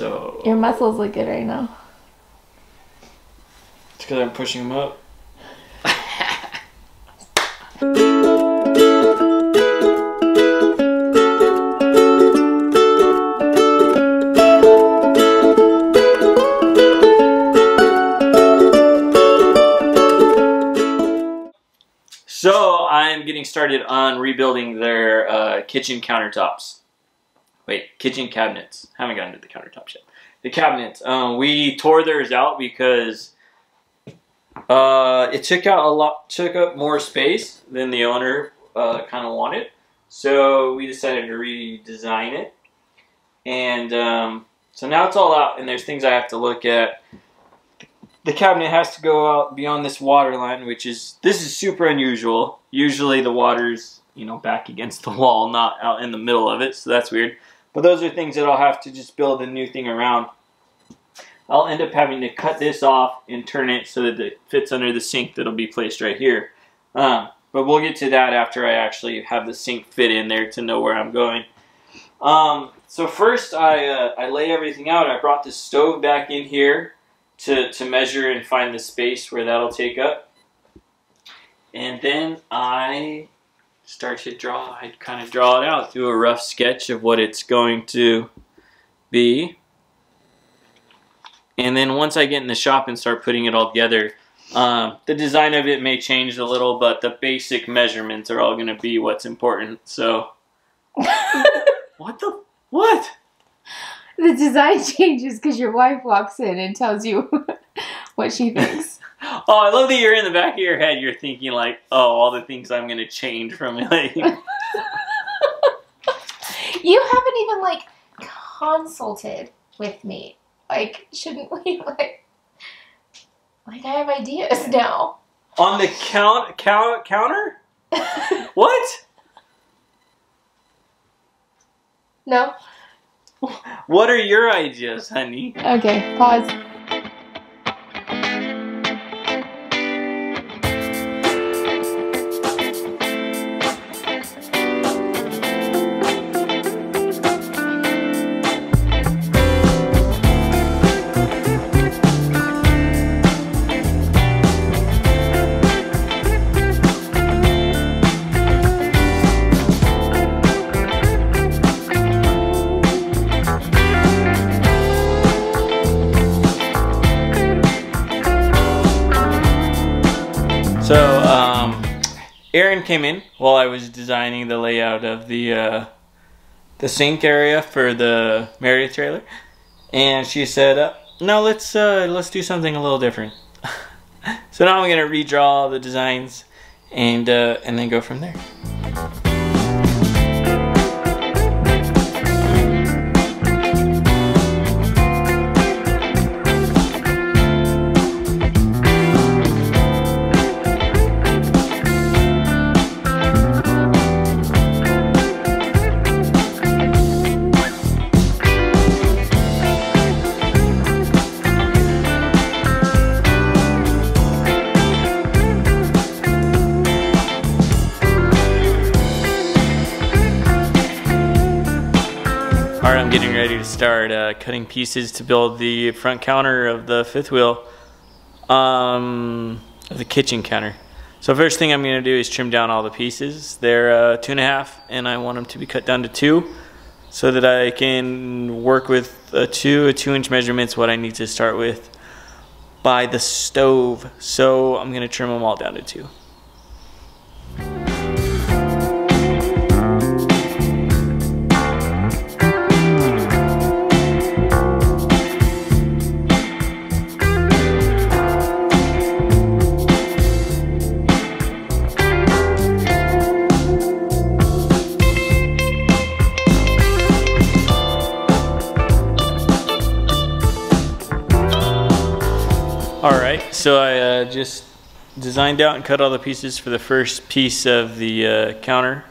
So your muscles look good right now. It's because I'm pushing them up. So I'm getting started on rebuilding their kitchen countertops. Wait, kitchen cabinets. Haven't gotten to the countertops yet. The cabinets. We tore theirs out because it took up more space than the owner kind of wanted. So we decided to redesign it, and so now it's all out. And there's things I have to look at. The cabinet has to go out beyond this water line, this is super unusual. Usually the water's, back against the wall, not out in the middle of it, so that's weird. But those are things that I'll have to just build a new thing around. I'll end up having to cut this off and turn it so that it fits under the sink that'll be placed right here. But we'll get to that after I actually have the sink fit in there to know where I'm going. So first I lay everything out. I brought the stove back in here to measure and find the space where that'll take up. And then I start to draw. I kind of draw it out, do a rough sketch of what it's going to be. And then once I get in the shop and start putting it all together, the design of it may change a little, but the basic measurements are all going to be what's important. So, what? The design changes because your wife walks in and tells you what she thinks. Oh, I love that you're in the back of your head. You're thinking like, oh, all the things I'm going to change from it. You haven't even like consulted with me. Like, shouldn't we like I have ideas now. On the counter? What? No. What are your ideas, honey? Okay, pause. So, Erin came in while I was designing the layout of the sink area for the Marriott trailer, and she said, "No, let's do something a little different." So now I'm gonna redraw the designs and then go from there. Alright, I'm getting ready to start cutting pieces to build the front counter of the fifth wheel of the kitchen counter. So first thing I'm going to do is trim down all the pieces. They're 2.5 and I want them to be cut down to 2 so that I can work with a 2-inch measurements what I need to start with by the stove. So I'm going to trim them all down to 2. Alright, so I just designed out and cut all the pieces for the first piece of the counter,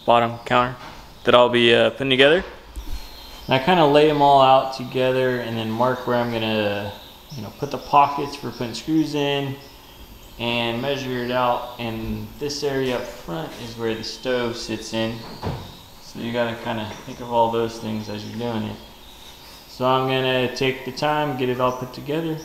bottom counter, that I'll be putting together. And I kind of lay them all out together and then mark where I'm going to put the pockets for putting screws in and measure it out. And this area up front is where the stove sits in. So you got to kind of think of all those things as you're doing it. So I'm gonna take the time, get it all put together.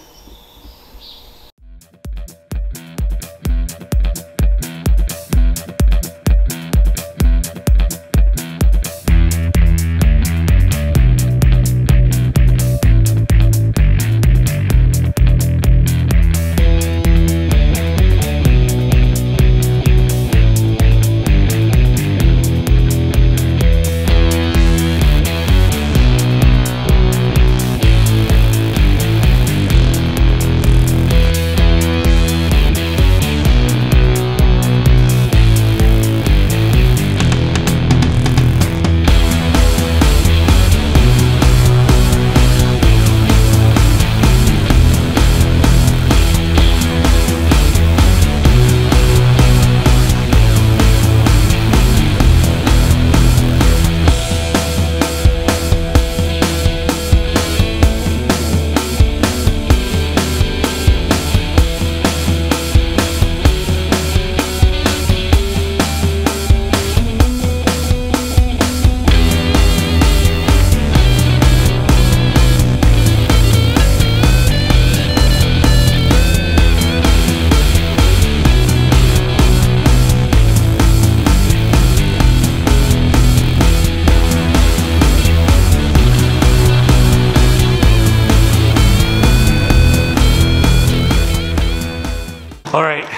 All right,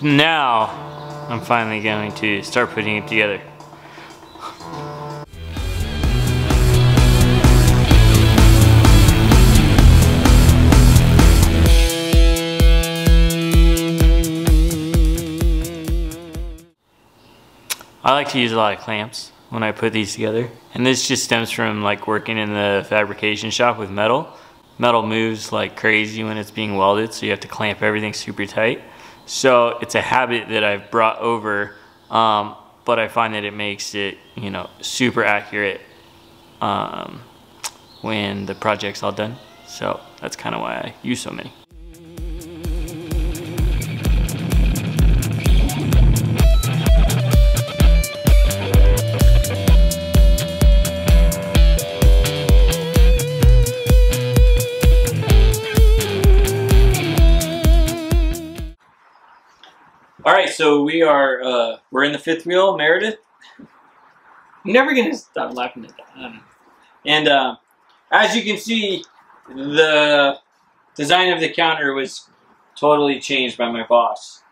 now I'm finally going to start putting it together. I like to use a lot of clamps when I put these together, and this just stems from like working in the fabrication shop with metal. Metal moves like crazy when it's being welded, so you have to clamp everything super tight. So it's a habit that I've brought over, but I find that it makes it, you know, super accurate when the project's all done. So that's kind of why I use so many. All right, so we're in the fifth wheel, Meredith. I'm never gonna stop laughing at that. And as you can see, the design of the counter was totally changed by my boss,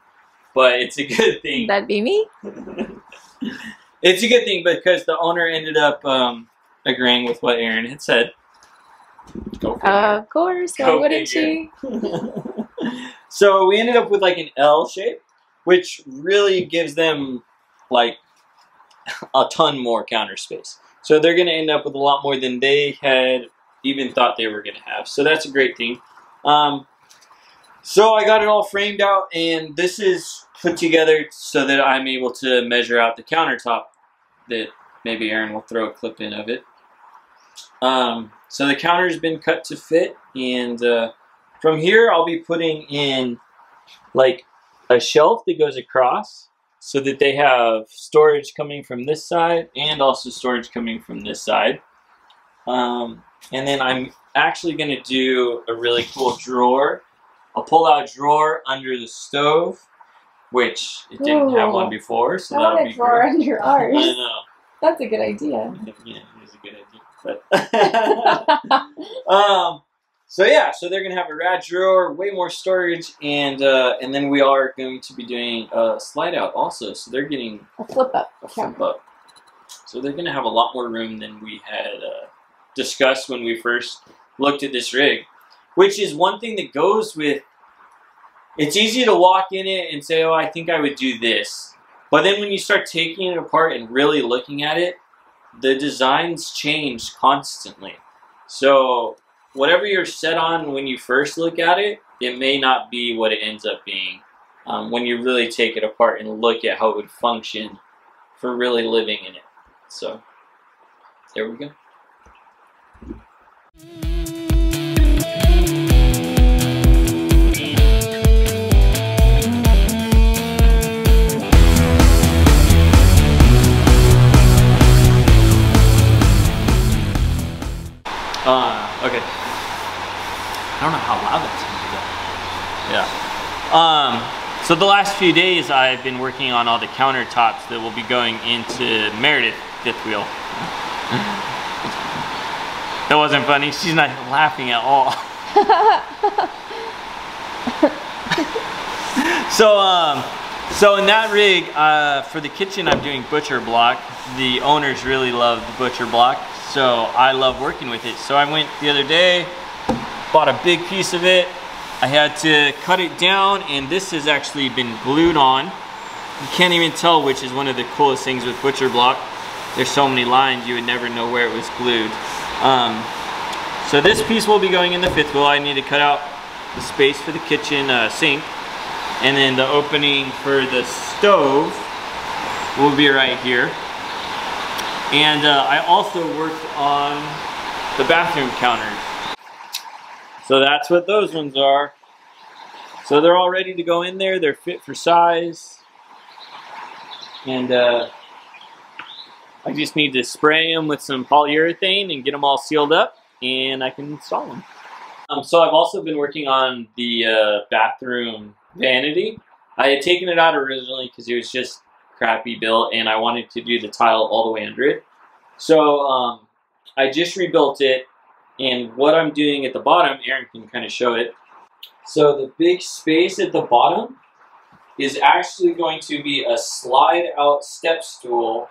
but it's a good thing. That'd be me. It's a good thing because the owner ended up agreeing with what Erin had said. Of course, why wouldn't she? So we ended up with like an L shape, which really gives them like a ton more counter space. So they're going to end up with a lot more than they had even thought they were going to have. So that's a great thing. So I got it all framed out, and this is put together so that I'm able to measure out the countertop that maybe Erin will throw a clip in of it. So the counter's been cut to fit, and from here I'll be putting in like a shelf that goes across so that they have storage coming from this side and also storage coming from this side. And then I'm actually going to do a really cool drawer, a pull-out drawer under the stove, which it didn't have one before, so that'll be drawer great. under ours. I know. That's a good idea. Yeah, it is a good idea. But so yeah, so they're gonna have a rad drawer, way more storage, and then we are going to be doing a slide out also. So they're getting a flip up. So they're gonna have a lot more room than we had discussed when we first looked at this rig, which is one thing that goes with. It's easy to walk in it and say, "Oh, I think I would do this," but then when you start taking it apart and really looking at it, the designs change constantly. So whatever you're set on when you first look at it, it may not be what it ends up being when you really take it apart and look at how it would function for really living in it. So there we go. Okay. I don't know how loud that's gonna be though. Yeah. So the last few days I've been working on all the countertops that will be going into Meredith fifth wheel. That wasn't funny. She's not laughing at all. So in that rig, for the kitchen I'm doing butcher block. The owners really love the butcher block, so I love working with it. So I went the other day, bought a big piece of it. I had to cut it down, and this has actually been glued on. You can't even tell, which is one of the coolest things with butcher block. There's so many lines, you would never know where it was glued. So this piece will be going in the fifth wheel. I need to cut out the space for the kitchen sink, and then the opening for the stove will be right here. And I also worked on the bathroom counters. So that's what those ones are. So they're all ready to go in there. They're fit for size. And I just need to spray them with some polyurethane and get them all sealed up, and I can install them. So I've also been working on the bathroom vanity. I had taken it out originally because it was just crappy built, and I wanted to do the tile all the way under it. So I just rebuilt it, and what I'm doing at the bottom, Erin can kind of show it. So the big space at the bottom is actually going to be a slide out step stool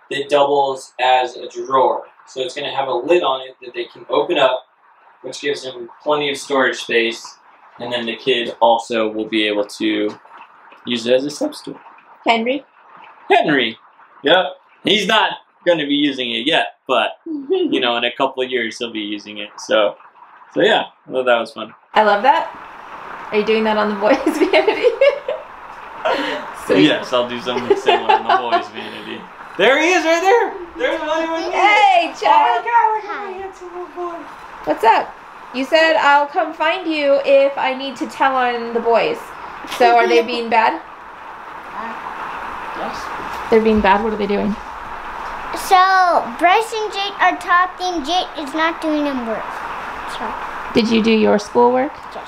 that doubles as a drawer. So it's going to have a lid on it that they can open up, which gives them plenty of storage space, and then the kid also will be able to use it as a step stool. Henry? Henry! Yep. He's not going to be using it yet, but, you know, in a couple of years he'll be using it. So yeah, I thought that was fun. I love that. Are you doing that on the boys' vanity? Yes, I'll do something similar on the boys' vanity. There he is right there! There's Honey with me! Hey, Chad! Oh my God, look at my handsome little boy. What's up? You said I'll come find you if I need to tell on the boys. So are they being bad? Yes. They're being bad? What are they doing? So, Bryce and Jake are talking. Jake is not doing homework. So. Did you do your schoolwork? Yes.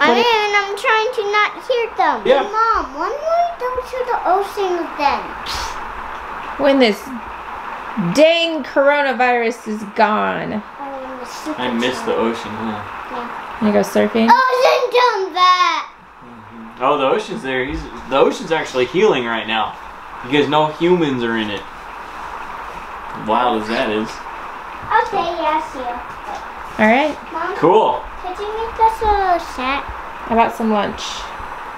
I'm trying to not hear them. Yeah. Mom, when will we go to the ocean with them? When this dang coronavirus is gone. I miss the ocean, huh? Yeah. You go surfing? Ocean, come back! Oh, the ocean's there. The ocean's actually healing right now because no humans are in it. Wild as that is. Okay, yes, you. Alright. Mom, cool. could you make us a snack? How about some lunch?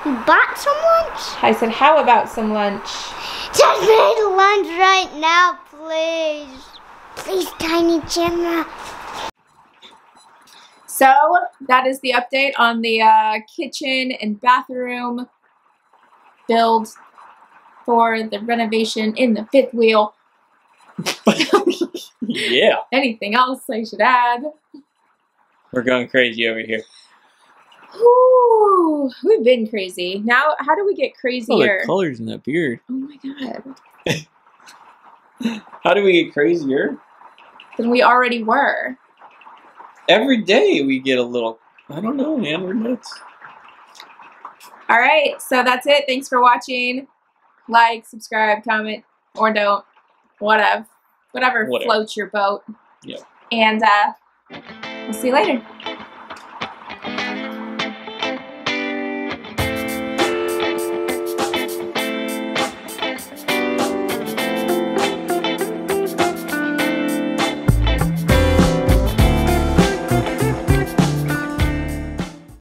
You bought some lunch? I said, how about some lunch? Just make lunch right now, please. Please, Tiny Gemma. So, that is the update on the kitchen and bathroom build for the renovation in the fifth wheel. Yeah. Anything else I should add? We're going crazy over here. Whew, we've been crazy. Now, how do we get Oh, crazier? the colors in that beard. Oh my god. How do we get crazier? Than we already were. Every day we get a little, I don't know, man, we're nuts. Alright, so that's it. Thanks for watching. Like, subscribe, comment, or don't. Whatever. Whatever floats your boat. Yep. And we'll see you later.